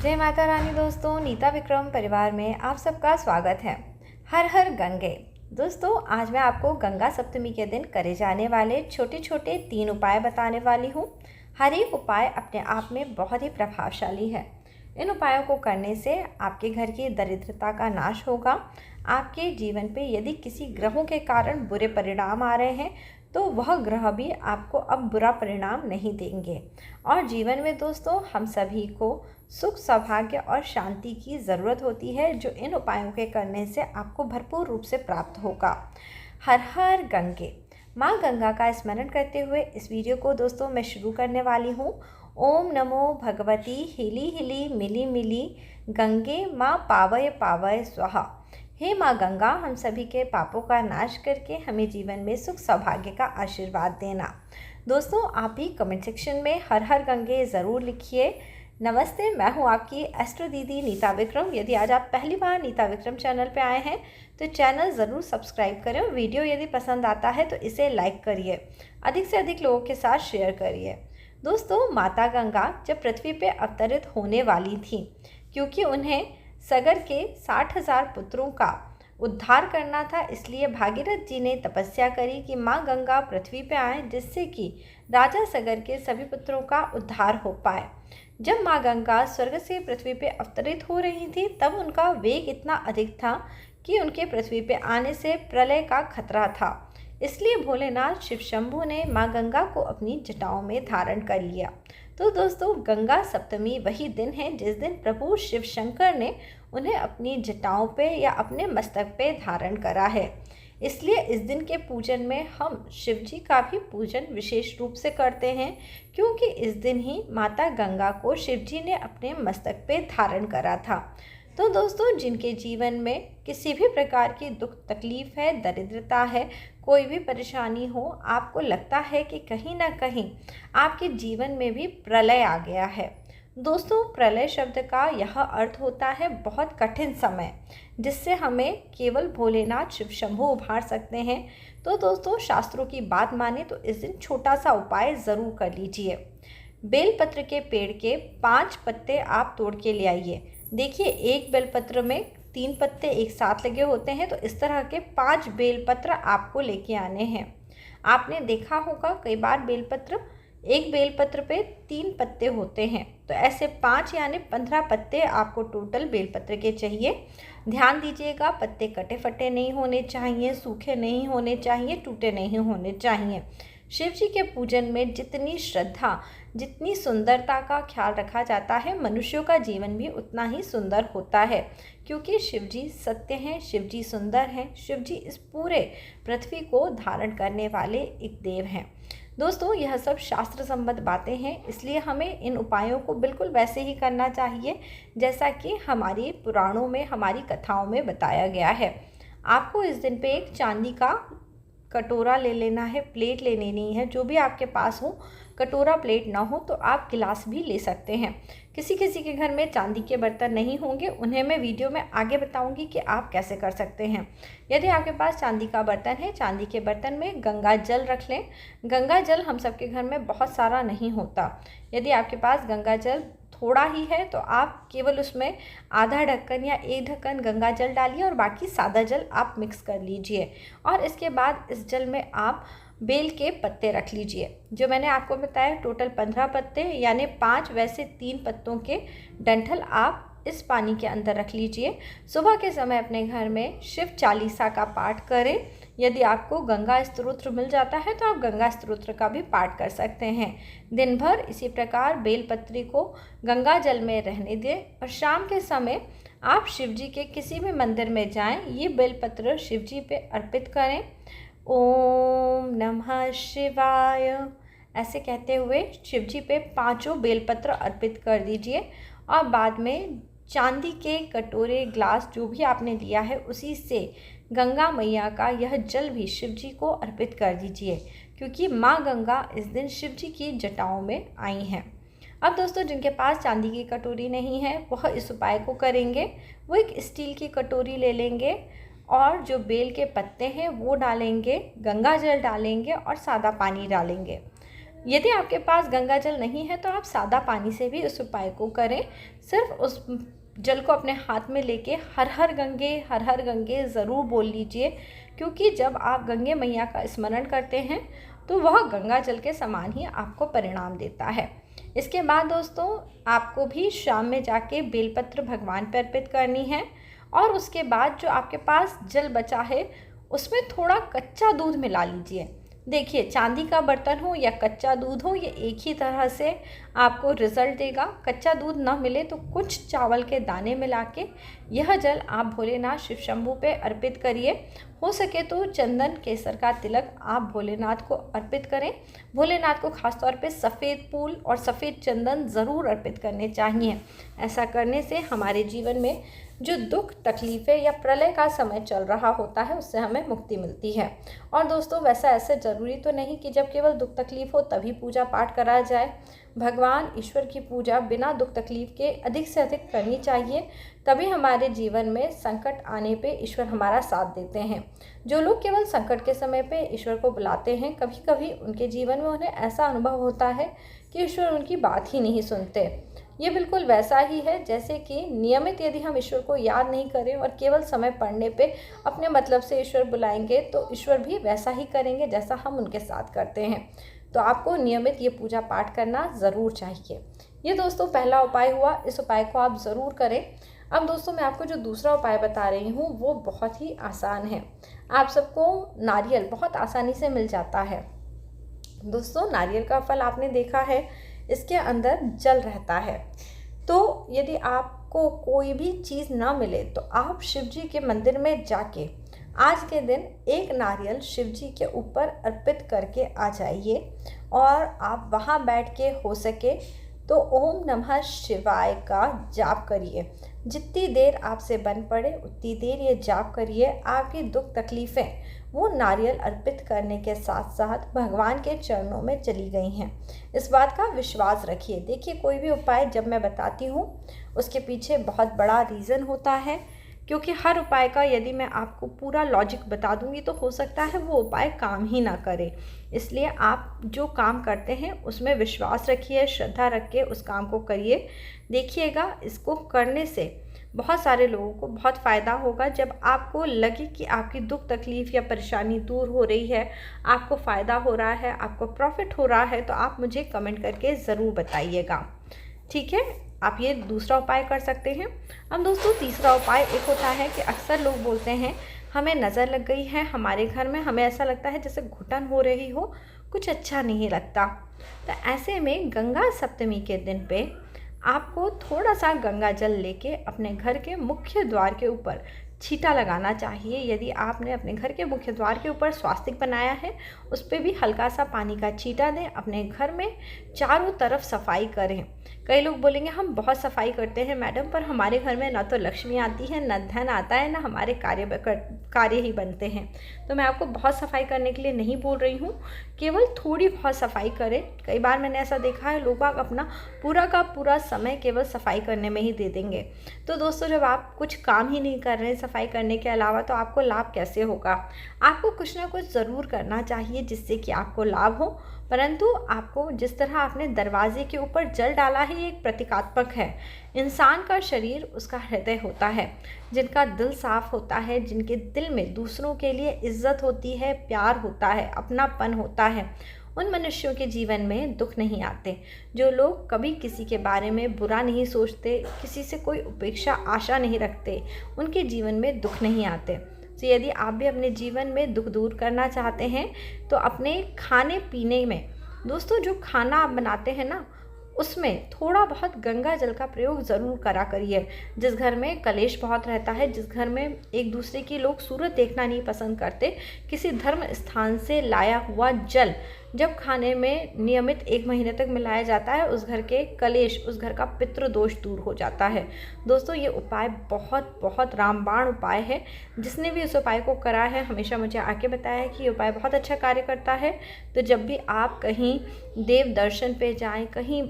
जय माता रानी दोस्तों, नीता विक्रम परिवार में आप सबका स्वागत है। हर हर गंगे। दोस्तों, आज मैं आपको गंगा सप्तमी के दिन करे जाने वाले छोटे छोटे 3 उपाय बताने वाली हूँ। हर एक उपाय अपने आप में बहुत ही प्रभावशाली है। इन उपायों को करने से आपके घर की दरिद्रता का नाश होगा। आपके जीवन पे यदि किसी ग्रहों के कारण बुरे परिणाम आ रहे हैं तो वह ग्रह भी आपको अब बुरा परिणाम नहीं देंगे। और जीवन में दोस्तों, हम सभी को सुख, सौभाग्य और शांति की ज़रूरत होती है, जो इन उपायों के करने से आपको भरपूर रूप से प्राप्त होगा। हर हर गंगे। माँ गंगा का स्मरण करते हुए इस वीडियो को दोस्तों मैं शुरू करने वाली हूँ। ओम नमो भगवती हिली हिली मिली मिली गंगे माँ पावय पावय स्वाहा। हे माँ गंगा, हम सभी के पापों का नाश करके हमें जीवन में सुख सौभाग्य का आशीर्वाद देना। दोस्तों, आप भी कमेंट सेक्शन में हर हर गंगे ज़रूर लिखिए। नमस्ते, मैं हूँ आपकी एस्ट्रो दीदी नीता विक्रम। यदि आज आप पहली बार नीता विक्रम चैनल पे आए हैं तो चैनल ज़रूर सब्सक्राइब करें और वीडियो यदि पसंद आता है तो इसे लाइक करिए, अधिक से अधिक लोगों के साथ शेयर करिए। दोस्तों, माता गंगा जब पृथ्वी पे अवतरित होने वाली थी, क्योंकि उन्हें सगर के 60,000 पुत्रों का उद्धार करना था, इसलिए भागीरथ जी ने तपस्या करी कि माँ गंगा पृथ्वी पे आए, जिससे कि राजा सगर के सभी पुत्रों का उद्धार हो पाए। जब माँ गंगा स्वर्ग से पृथ्वी पे अवतरित हो रही थी, तब उनका वेग इतना अधिक था कि उनके पृथ्वी पे आने से प्रलय का खतरा था। इसलिए भोलेनाथ शिव शंभू ने माँ गंगा को अपनी जटाओं में धारण कर लिया। तो दोस्तों, गंगा सप्तमी वही दिन है जिस दिन प्रभु शिव शंकर ने उन्हें अपनी जटाओं पे या अपने मस्तक पे धारण करा है। इसलिए इस दिन के पूजन में हम शिव जी का भी पूजन विशेष रूप से करते हैं, क्योंकि इस दिन ही माता गंगा को शिव जी ने अपने मस्तक पे धारण करा था। तो दोस्तों, जिनके जीवन में किसी भी प्रकार की दुख तकलीफ़ है, दरिद्रता है, कोई भी परेशानी हो, आपको लगता है कि कहीं ना कहीं आपके जीवन में भी प्रलय आ गया है। दोस्तों, प्रलय शब्द का यह अर्थ होता है बहुत कठिन समय, जिससे हमें केवल भोलेनाथ शिव शंभू उभार सकते हैं। तो दोस्तों, शास्त्रों की बात माने तो इस दिन छोटा सा उपाय ज़रूर कर लीजिए। बेलपत्र के पेड़ के 5 पत्ते आप तोड़ के ले आइए। देखिए, एक बेलपत्र में 3 पत्ते एक साथ लगे होते हैं, तो इस तरह के 5 बेलपत्र आपको लेके आने हैं। आपने देखा होगा कई बार एक बेलपत्र पे 3 पत्ते होते हैं, तो ऐसे 5 यानी 15 पत्ते आपको टोटल बेलपत्र के चाहिए। ध्यान दीजिएगा, पत्ते कटे फटे नहीं होने चाहिए, सूखे नहीं होने चाहिए, टूटे नहीं होने चाहिए। शिव जी के पूजन में जितनी श्रद्धा, जितनी सुंदरता का ख्याल रखा जाता है, मनुष्यों का जीवन भी उतना ही सुंदर होता है, क्योंकि शिव जी सत्य हैं, शिव जी सुंदर हैं, शिव जी इस पूरे पृथ्वी को धारण करने वाले एक देव हैं। दोस्तों, यह सब शास्त्र संबद्ध बातें हैं, इसलिए हमें इन उपायों को बिल्कुल वैसे ही करना चाहिए जैसा कि हमारी पुराणों में, हमारी कथाओं में बताया गया है। आपको इस दिन पे एक चांदी का कटोरा ले लेना है, प्लेट ले लेनी है, जो भी आपके पास हो। कटोरा प्लेट ना हो तो आप गिलास भी ले सकते हैं। किसी किसी के घर में चांदी के बर्तन नहीं होंगे, उन्हें मैं वीडियो में आगे बताऊंगी कि आप कैसे कर सकते हैं। यदि आपके पास चांदी का बर्तन है, चांदी के बर्तन में गंगा जल रख लें। गंगा जल हम सबके घर में बहुत सारा नहीं होता। यदि आपके पास गंगा जल थोड़ा ही है तो आप केवल उसमें आधा ढक्कन या 1 ढक्कन गंगा जल डालिए और बाकी सादा जल आप मिक्स कर लीजिए। और इसके बाद इस जल में आप बेल के पत्ते रख लीजिए। जो मैंने आपको बताया टोटल 15 पत्ते, यानी 5 वैसे 3 पत्तों के डंठल आप इस पानी के अंदर रख लीजिए। सुबह के समय अपने घर में शिव चालीसा का पाठ करें। यदि आपको गंगा स्तोत्र मिल जाता है तो आप गंगा स्तोत्र का भी पाठ कर सकते हैं। दिन भर इसी प्रकार बेलपत्री को गंगा जल में रहने दें और शाम के समय आप शिव जी के किसी भी मंदिर में जाएं, ये बेलपत्र शिव जी पे अर्पित करें। ओम नमः शिवाय ऐसे कहते हुए शिव जी पे 5 बेलपत्र अर्पित कर दीजिए। और बाद में चांदी के कटोरे, ग्लास जो भी आपने लिया है, उसी से गंगा मैया का यह जल भी शिव जी को अर्पित कर दीजिए, क्योंकि माँ गंगा इस दिन शिव जी की जटाओं में आई हैं। अब दोस्तों, जिनके पास चांदी की कटोरी नहीं है वह इस उपाय को करेंगे। वो एक स्टील की कटोरी ले लेंगे और जो बेल के पत्ते हैं वो डालेंगे, गंगा जल डालेंगे और सादा पानी डालेंगे। यदि आपके पास गंगा जल नहीं है तो आप सादा पानी से भी इस उपाय को करें। सिर्फ उस जल को अपने हाथ में लेके हर हर गंगे ज़रूर बोल लीजिए, क्योंकि जब आप गंगे मैया का स्मरण करते हैं तो वह गंगा जल के समान ही आपको परिणाम देता है। इसके बाद दोस्तों, आपको भी शाम में जाके बेलपत्र भगवान पर अर्पित करनी है, और उसके बाद जो आपके पास जल बचा है उसमें थोड़ा कच्चा दूध मिला लीजिए। देखिए, चांदी का बर्तन हो या कच्चा दूध हो, ये एक ही तरह से आपको रिज़ल्ट देगा। कच्चा दूध ना मिले तो कुछ चावल के दाने मिला के यह जल आप भोलेनाथ शिव शंभू पे अर्पित करिए। हो सके तो चंदन केसर का तिलक आप भोलेनाथ को अर्पित करें। भोलेनाथ को खासतौर पे सफ़ेद फूल और सफ़ेद चंदन ज़रूर अर्पित करने चाहिए। ऐसा करने से हमारे जीवन में जो दुख तकलीफ़ें या प्रलय का समय चल रहा होता है उससे हमें मुक्ति मिलती है। और दोस्तों, वैसा ऐसे ज़रूरी तो नहीं कि जब केवल दुख तकलीफ़ हो तभी पूजा पाठ करा जाए। भगवान ईश्वर की पूजा बिना दुख तकलीफ़ के अधिक से अधिक करनी चाहिए, तभी हमारे जीवन में संकट आने पे ईश्वर हमारा साथ देते हैं। जो लोग केवल संकट के समय पे ईश्वर को बुलाते हैं, कभी कभी उनके जीवन में उन्हें ऐसा अनुभव होता है कि ईश्वर उनकी बात ही नहीं सुनते। ये बिल्कुल वैसा ही है जैसे कि नियमित यदि हम ईश्वर को याद नहीं करें और केवल समय पड़ने पे अपने मतलब से ईश्वर बुलाएंगे तो ईश्वर भी वैसा ही करेंगे जैसा हम उनके साथ करते हैं। तो आपको नियमित ये पूजा पाठ करना ज़रूर चाहिए। ये दोस्तों पहला उपाय हुआ, इस उपाय को आप ज़रूर करें। अब दोस्तों, मैं आपको जो दूसरा उपाय बता रही हूँ वो बहुत ही आसान है। आप सबको नारियल बहुत आसानी से मिल जाता है। दोस्तों, नारियल का फल आपने देखा है, इसके अंदर जल रहता है। तो यदि आपको कोई भी चीज़ ना मिले तो आप शिव जी के मंदिर में जाके आज के दिन एक नारियल शिव जी के ऊपर अर्पित करके आ जाइए, और आप वहाँ बैठ के हो सके तो ओम नमः शिवाय का जाप करिए। जितनी देर आपसे बन पड़े उतनी देर ये जाप करिए। आपकी दुख तकलीफ़ें वो नारियल अर्पित करने के साथ साथ भगवान के चरणों में चली गई हैं, इस बात का विश्वास रखिए। देखिए, कोई भी उपाय जब मैं बताती हूँ उसके पीछे बहुत बड़ा रीज़न होता है, क्योंकि हर उपाय का यदि मैं आपको पूरा लॉजिक बता दूंगी तो हो सकता है वो उपाय काम ही ना करे। इसलिए आप जो काम करते हैं उसमें विश्वास रखिए, श्रद्धा रख के उस काम को करिए। देखिएगा, इसको करने से बहुत सारे लोगों को बहुत फ़ायदा होगा। जब आपको लगे कि आपकी दुख तकलीफ़ या परेशानी दूर हो रही है, आपको फ़ायदा हो रहा है, आपको प्रॉफिट हो रहा है, तो आप मुझे कमेंट करके ज़रूर बताइएगा। ठीक है, आप ये दूसरा उपाय कर सकते हैं। अब दोस्तों, तीसरा उपाय एक होता है कि अक्सर लोग बोलते हैं हमें नज़र लग गई है हमारे घर में, हमें ऐसा लगता है जैसे घुटन हो रही हो, कुछ अच्छा नहीं लगता। तो ऐसे में गंगा सप्तमी के दिन पे आपको थोड़ा सा गंगा जल लेके अपने घर के मुख्य द्वार के ऊपर छींटा लगाना चाहिए। यदि आपने अपने घर के मुख्य द्वार के ऊपर स्वास्तिक बनाया है, उस पर भी हल्का सा पानी का छींटा दें। अपने घर में चारों तरफ सफाई करें। कई लोग बोलेंगे हम बहुत सफाई करते हैं मैडम, पर हमारे घर में ना तो लक्ष्मी आती है, ना धन आता है, ना हमारे कार्य ही बनते हैं। तो मैं आपको बहुत सफाई करने के लिए नहीं बोल रही हूँ, केवल थोड़ी बहुत सफाई करें। कई बार मैंने ऐसा देखा है, लोग अपना पूरा का पूरा समय केवल सफाई करने में ही दे देंगे। तो दोस्तों, जब आप कुछ काम ही नहीं कर रहे हैं सफाई करने के अलावा, तो आपको लाभ कैसे होगा? आपको कुछ ना कुछ ज़रूर करना चाहिए जिससे कि आपको लाभ हो। परंतु आपको जिस तरह आपने दरवाजे के ऊपर जल डाला है, ये एक प्रतीकात्मक है। इंसान का शरीर उसका हृदय होता है। जिनका दिल साफ़ होता है, जिनके दिल में दूसरों के लिए इज्जत होती है, प्यार होता है, अपनापन होता है, उन मनुष्यों के जीवन में दुख नहीं आते। जो लोग कभी किसी के बारे में बुरा नहीं सोचते, किसी से कोई उपेक्षा आशा नहीं रखते, उनके जीवन में दुख नहीं आते। तो यदि आप भी अपने जीवन में दुख दूर करना चाहते हैं तो अपने खाने पीने में दोस्तों, जो खाना आप बनाते हैं ना, उसमें थोड़ा बहुत गंगा जल का प्रयोग ज़रूर करा करिए। जिस घर में कलेश बहुत रहता है, जिस घर में एक दूसरे की लोग सूरत देखना नहीं पसंद करते, किसी धर्म स्थान से लाया हुआ जल जब खाने में नियमित 1 महीने तक मिलाया जाता है, उस घर के कलेश, उस घर का पितृदोष दूर हो जाता है। दोस्तों, ये उपाय बहुत बहुत रामबाण उपाय है। जिसने भी इस उपाय को करा है हमेशा मुझे आके बताया है कि ये उपाय बहुत अच्छा कार्य करता है। तो जब भी आप कहीं देव दर्शन पे जाएं, कहीं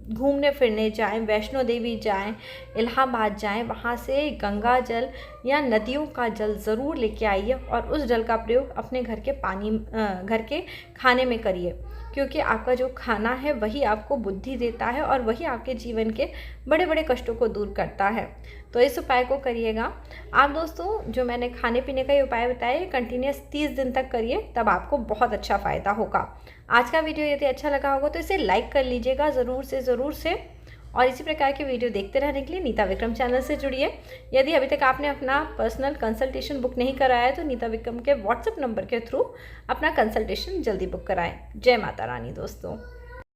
घूमने फिरने जाएं, वैष्णो देवी जाएं, इलाहाबाद जाएं, वहाँ से गंगा जल या नदियों का जल ज़रूर लेके आइए और उस जल का प्रयोग अपने घर के खाने में करिए। क्योंकि आपका जो खाना है वही आपको बुद्धि देता है और वही आपके जीवन के बड़े बड़े कष्टों को दूर करता है। तो इस उपाय को करिएगा आप दोस्तों। जो मैंने खाने पीने का ये उपाय बताया, कंटिन्यूस 30 दिन तक करिए, तब आपको बहुत अच्छा फ़ायदा होगा। आज का वीडियो यदि अच्छा लगा होगा तो इसे लाइक कर लीजिएगा ज़रूर से। और इसी प्रकार के वीडियो देखते रहने के लिए नीता विक्रम चैनल से जुड़िए। यदि अभी तक आपने अपना पर्सनल कंसल्टेशन बुक नहीं कराया है तो नीता विक्रम के व्हाट्सएप नंबर के थ्रू अपना कंसल्टेशन जल्दी बुक कराएं। जय माता रानी दोस्तों।